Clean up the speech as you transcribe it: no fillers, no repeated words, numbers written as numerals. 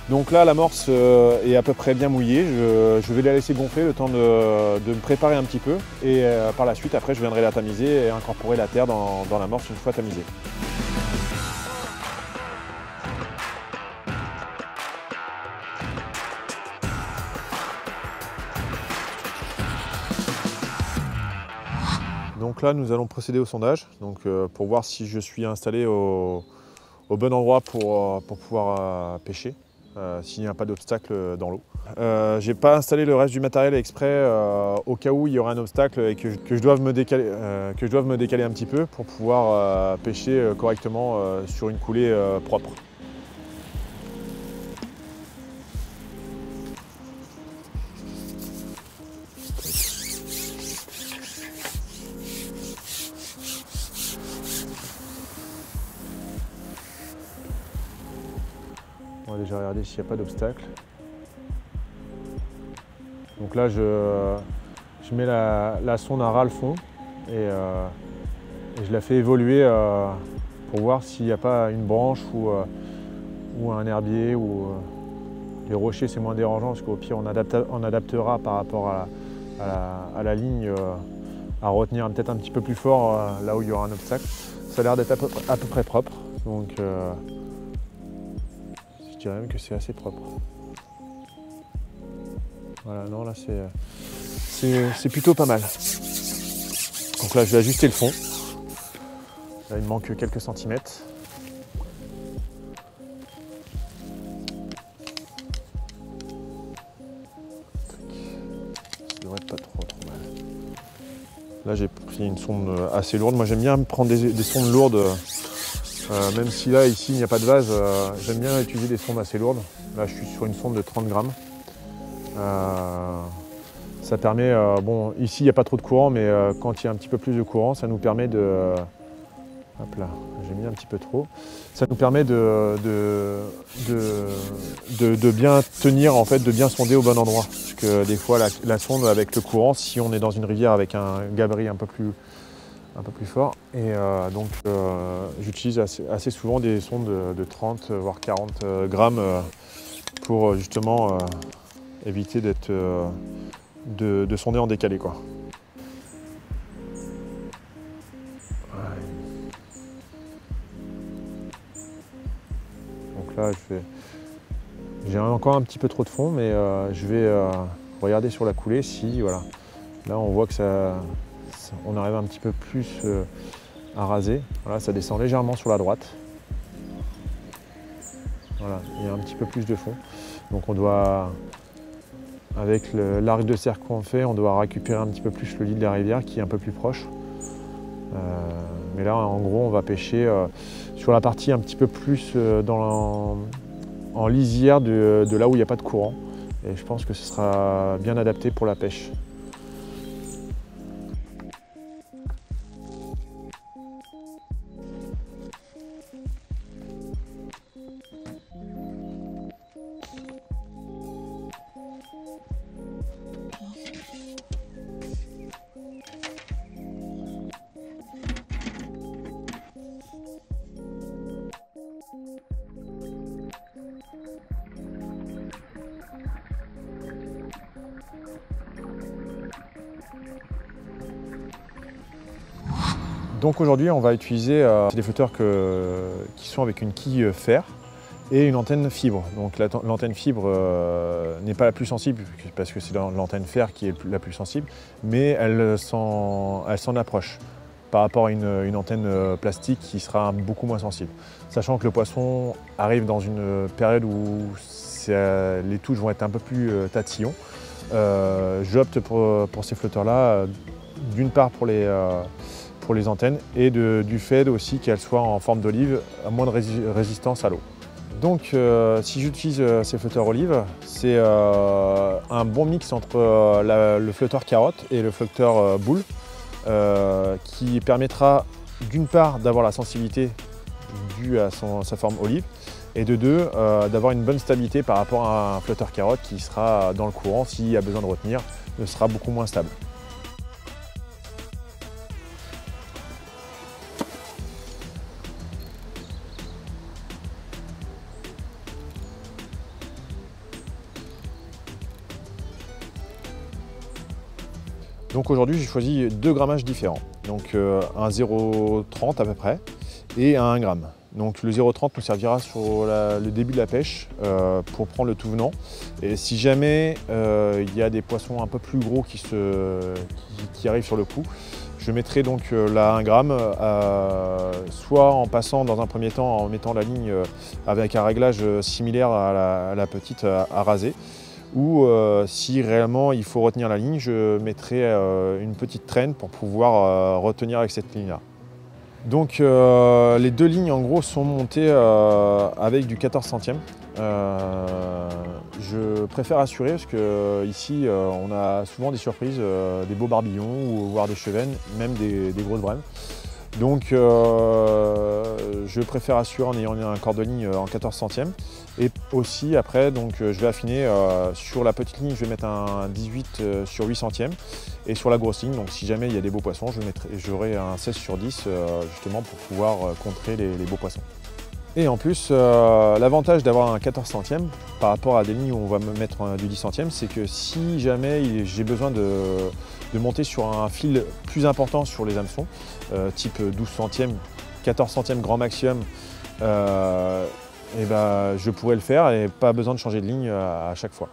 Donc là, l'amorce est à peu près bien mouillée. Je vais la laisser gonfler le temps de me préparer un petit peu. Et par la suite, après, je viendrai la tamiser et incorporer la terre dans l'amorce une fois tamisée. Donc là, nous allons procéder au sondage pour voir si je suis installé au bon endroit pour pouvoir pêcher. S'il n'y a pas d'obstacle dans l'eau. J'ai pas installé le reste du matériel exprès au cas où il y aurait un obstacle et que je doive me décaler, un petit peu pour pouvoir pêcher correctement sur une coulée propre. On va déjà regarder s'il n'y a pas d'obstacle. Donc là, je mets la sonde à ras le fond et je la fais évoluer pour voir s'il n'y a pas une branche ou un herbier ou les rochers, c'est moins dérangeant parce qu'au pire, on adaptera par rapport à la ligne à retenir peut-être un petit peu plus fort là où il y aura un obstacle. Ça a l'air d'être à peu près propre, donc je dirais même que c'est assez propre. Voilà, non, là c'est plutôt pas mal. Donc là, je vais ajuster le fond. Là, il me manque quelques centimètres. Ça devrait être pas trop mal. Là, j'ai pris une sonde assez lourde. Moi, j'aime bien prendre des sondes lourdes. Même si là, ici, il n'y a pas de vase, j'aime bien utiliser des sondes assez lourdes. Là, je suis sur une sonde de 30 grammes. Ça permet, bon, ici, il n'y a pas trop de courant, mais quand il y a un petit peu plus de courant, ça nous permet de... Hop là, j'ai mis un petit peu trop. Ça nous permet de bien tenir, en fait, de bien sonder au bon endroit. Parce que des fois, la sonde, avec le courant, si on est dans une rivière avec un gabarit un peu plus fort. Et donc, j'utilise assez souvent des sondes de 30, voire 40 grammes pour justement éviter de sonder en décalé, quoi. Donc là, j'ai encore un petit peu trop de fond, mais je vais regarder sur la coulée si, voilà. Là, on voit que on arrive un petit peu plus à raser. Voilà, ça descend légèrement sur la droite. Voilà, il y a un petit peu plus de fond. Donc on doit, avec l'arc de cercle qu'on fait, on doit récupérer un petit peu plus le lit de la rivière qui est un peu plus proche. Mais là, en gros, on va pêcher sur la partie un petit peu plus en lisière de là où il n'y a pas de courant. Et je pense que ce sera bien adapté pour la pêche. Donc aujourd'hui, on va utiliser des flotteurs qui sont avec une quille fer et une antenne fibre. Donc l'antenne fibre n'est pas la plus sensible parce que c'est l'antenne fer qui est la plus sensible, mais elle s'en approche par rapport à une antenne plastique qui sera beaucoup moins sensible. Sachant que le poisson arrive dans une période où les touches vont être un peu plus tatillons, j'opte pour ces flotteurs-là, d'une part pour les antennes et du fait aussi qu'elles soient en forme d'olive à moins de résistance à l'eau. Donc si j'utilise ces flotteurs olives, c'est un bon mix entre le flotteur carotte et le flotteur boule qui permettra d'une part d'avoir la sensibilité due à sa forme olive et de deux d'avoir une bonne stabilité par rapport à un flotteur carotte qui sera dans le courant, s'il y a besoin de retenir, sera beaucoup moins stable. Donc aujourd'hui, j'ai choisi 2 grammages différents. Donc un 0,30 à peu près et un 1 gramme. Donc le 0,30 nous servira sur le début de la pêche pour prendre le tout venant. Et si jamais il y a des poissons un peu plus gros qui arrivent sur le coup, je mettrai donc la 1 gramme, soit en passant dans un premier temps en mettant la ligne avec un réglage similaire à la petite à raser, ou si réellement il faut retenir la ligne, je mettrai une petite traîne pour pouvoir retenir avec cette ligne-là. Donc les 2 lignes en gros sont montées avec du 14 centièmes. Je préfère assurer parce qu'ici on a souvent des surprises, des beaux barbillons ou voire des chevennes, même des grosses brèmes. Donc je préfère assurer en ayant un corps de ligne en 14 centièmes. Et aussi après donc, je vais affiner sur la petite ligne, je vais mettre un 18 sur 8 centièmes. Et sur la grosse ligne, donc si jamais il y a des beaux poissons, j'aurai un 16 sur 10 justement pour pouvoir contrer les beaux poissons. Et en plus, l'avantage d'avoir un 14 centièmes par rapport à des lignes où on va me mettre du 10 centièmes, c'est que si jamais j'ai besoin de monter sur un fil plus important sur les hameçons, type 12 centièmes, 14 centièmes grand maximum, et je pourrais le faire et pas besoin de changer de ligne à chaque fois.